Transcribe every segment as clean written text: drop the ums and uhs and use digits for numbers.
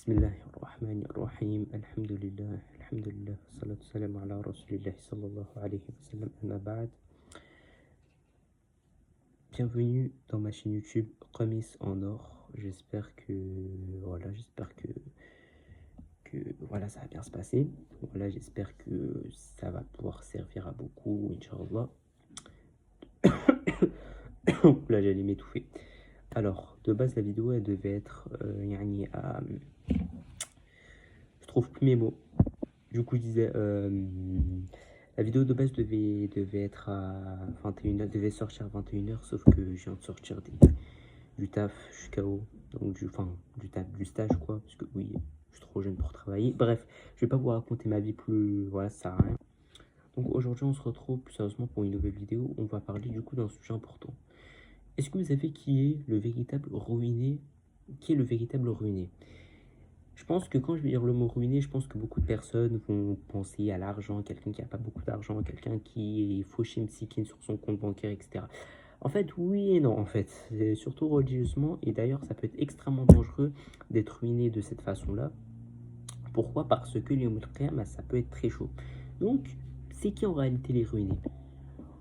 Bismillahirrahmanirrahim. Alhamdulillah, alhamdulillah, salatu salam ala rasulillah sallallahu alayhi wa sallam, amma ba'd. Bienvenue dans ma chaîne YouTube Qamis en or. J'espère que voilà, ça va bien se passer. Voilà, j'espère que ça va pouvoir servir à beaucoup, Inch'Allah. Là, j'allais m'étouffer. Alors, de base, la vidéo, elle devait être je trouve plus mes mots. Du coup, je disais, la vidéo de base devait être à 21h, devait sortir à 21h, sauf que je viens de sortir du taf, je suis KO, donc du taf, du stage quoi, parce que oui, je suis trop jeune pour travailler. Bref, je vais pas vous raconter ma vie plus, voilà, ça sert à rien. Donc aujourd'hui, on se retrouve plus sérieusement pour une nouvelle vidéo. On va parler du coup d'un sujet important. Est-ce que vous savez qui est le véritable ruiné? Qui est le véritable ruiné? Je pense que quand je vais dire le mot ruiné, je pense que beaucoup de personnes vont penser à l'argent, quelqu'un qui n'a pas beaucoup d'argent, quelqu'un qui est fauché msikin sur son compte bancaire, etc. En fait, oui et non, en fait. Surtout religieusement, et d'ailleurs, ça peut être extrêmement dangereux d'être ruiné de cette façon-là. Pourquoi? Parce que les qiyamah, ça peut être très chaud. Donc, c'est qui en réalité les ruinés?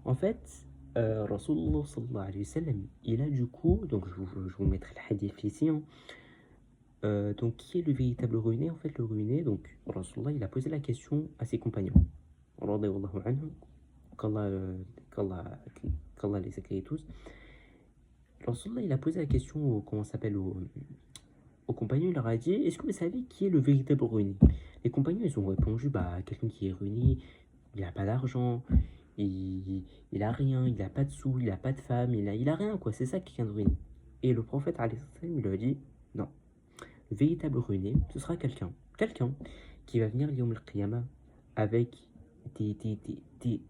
En fait, Rasulullah sallallahu alayhi wa sallam, il a du coup, donc je vous mettrai le hadith ici, hein. Donc, qui est le véritable ruiné? En fait, le ruiné, donc, Rasulullah, il a posé la question à ses compagnons. Radiyallahu anhum, qu'Allah les accueille tous. Rasulullah, il a posé la question aux compagnons, il leur a dit, est-ce que vous savez qui est le véritable ruiné? Les compagnons, ils ont répondu, quelqu'un qui est ruiné, il n'a pas d'argent, il a rien, il n'a pas de sous, il n'a pas de femme, il a rien, quoi, c'est ça qui vient de ruiner. Et le prophète, alayhi salam, il lui a dit, non. Le véritable ruiné, ce sera quelqu'un qui va venir Yawm al-Qiyamah avec des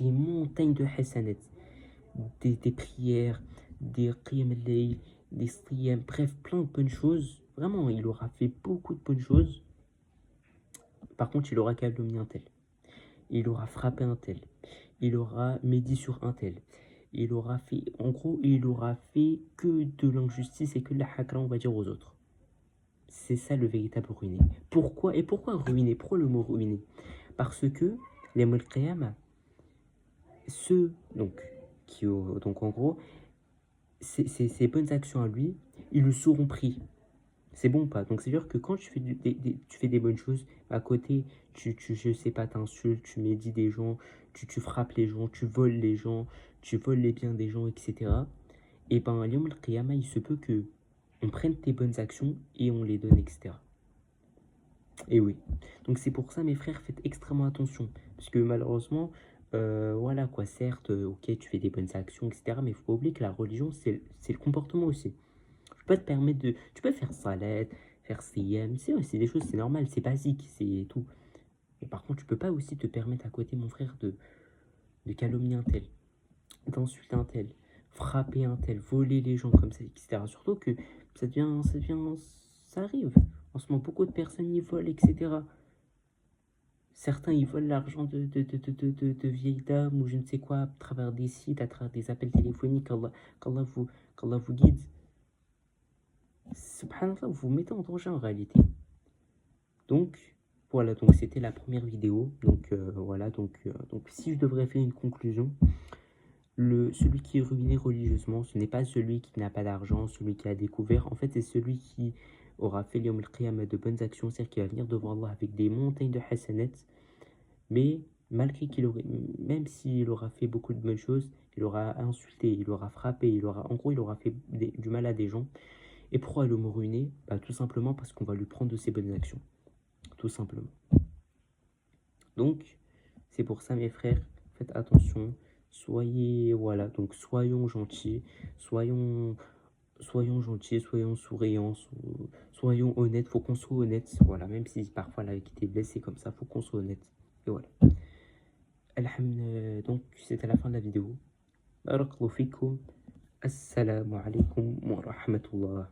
montagnes de hasanat, des prières, des qiyam al-layl, des siyam, bref, plein de bonnes choses. Vraiment, il aura fait beaucoup de bonnes choses. Par contre, il aura calomnié un tel. Il aura frappé un tel. Il aura médit sur un tel. Il aura fait, en gros, il aura fait que de l'injustice et que de la hakra, on va dire, aux autres. C'est ça le véritable ruiné. Pourquoi ruiné? Pourquoi le mot ruiné? Parce que les Qiyamah, donc en gros, ces bonnes actions à lui, ils le seront pris. C'est bon ou pas? Donc c'est-à-dire que quand tu fais des bonnes choses, à côté, je sais pas, t'insultes, tu médis des gens, tu frappes les gens, tu voles les gens, tu voles les biens des gens, etc. Et ben, Yawm al-Qiyamah, il se peut que on prenne tes bonnes actions et on les donne, etc. Et oui. Donc c'est pour ça, mes frères, faites extrêmement attention. Parce que malheureusement, voilà quoi, certes, ok, tu fais des bonnes actions, etc. Mais il faut pas oublier que la religion, c'est le comportement aussi. Tu peux te permettre de... Tu peux faire salat, faire siyam, c'est des choses, c'est normal, c'est basique, c'est tout. Mais par contre, tu peux pas aussi te permettre à côté, mon frère, de calomnier un tel, d'insulter un tel, frapper un tel, voler les gens comme ça, etc. Surtout que ça arrive. En ce moment, beaucoup de personnes y volent, etc. Certains, ils volent l'argent de vieilles dames ou je ne sais quoi à travers des sites, à travers des appels téléphoniques. Qu'Allah vous guide. Subhanallah, vous vous mettez en danger en réalité. Donc, voilà, donc c'était la première vidéo. Donc, voilà, donc si je devrais faire une conclusion, celui qui est ruiné religieusement, ce n'est pas celui qui n'a pas d'argent, celui qui a découvert. En fait, c'est celui qui aura fait Yawm al-Qiyamah de bonnes actions, c'est-à-dire qui va venir devant Allah avec des montagnes de hasanat. Mais malgré même s'il aura fait beaucoup de bonnes choses, il aura insulté, il aura frappé, il aura fait du mal à des gens. Et pourquoi le mot ruiné? Tout simplement parce qu'on va lui prendre de ses bonnes actions. Tout simplement. Donc, c'est pour ça, mes frères, faites attention. Soyons gentils, soyons gentils, soyons souriants, soyons honnêtes. Faut qu'on soit honnête. Voilà, même si parfois la vie est blessée comme ça, faut qu'on soit honnête. Et voilà. Donc, c'était la fin de la vidéo. Barakallahu fikum. Assalamu alaikum wa rahmatullah.